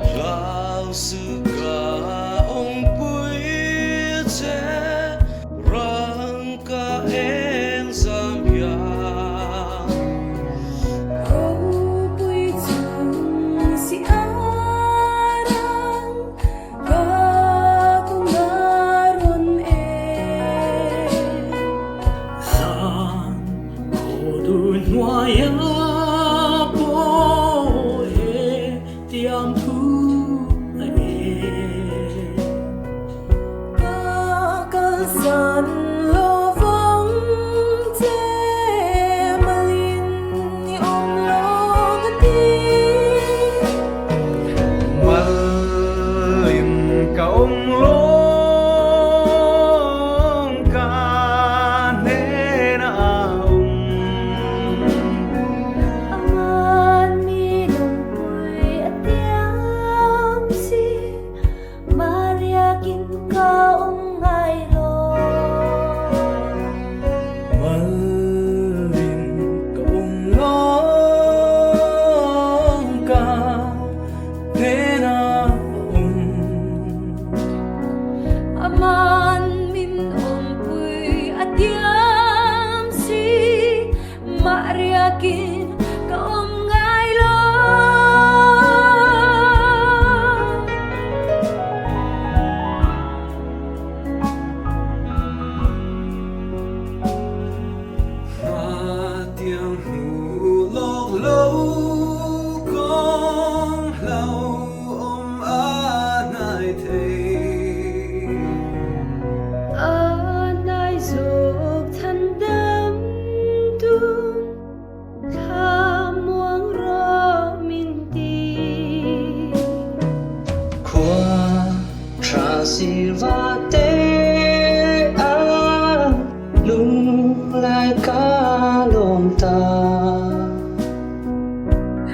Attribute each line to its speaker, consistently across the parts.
Speaker 1: Hlau suka awmpui che rang ka en samyang
Speaker 2: awmpui chung si arang ka kungaron
Speaker 3: san kodun waya po tiam thu
Speaker 2: san lo vong che malin ni lo gati
Speaker 1: malin ka long ka nên
Speaker 2: aman mi long pui atiam si Maria kin ka ngai lo
Speaker 3: malin kaung long ka nena
Speaker 2: aman min pui atiam si Maria kin ka ngai lo
Speaker 1: tiếng hú lộc lâu con Hlau maithei
Speaker 2: anai dục thân đam đun tham muang ro min ti
Speaker 3: qua tra silva te a lung lai ka lom ta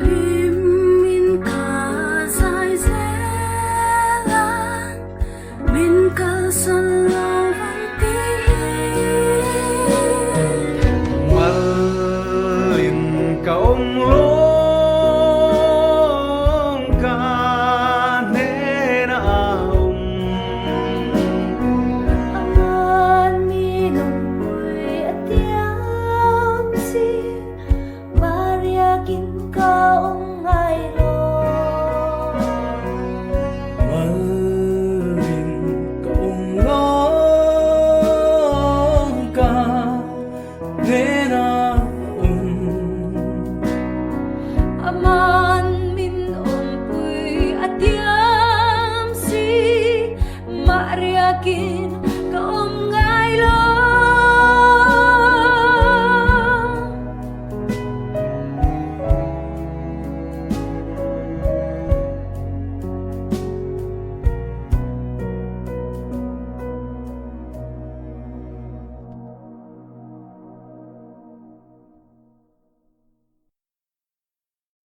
Speaker 2: lim min ka sai zelan min ka san lo van ti
Speaker 1: malin ka long ka nên
Speaker 2: aman mi long pui atiam si Maria kin ka ngai lo
Speaker 3: malin kaung long ka nena
Speaker 2: aman min pui atiam si Maria kin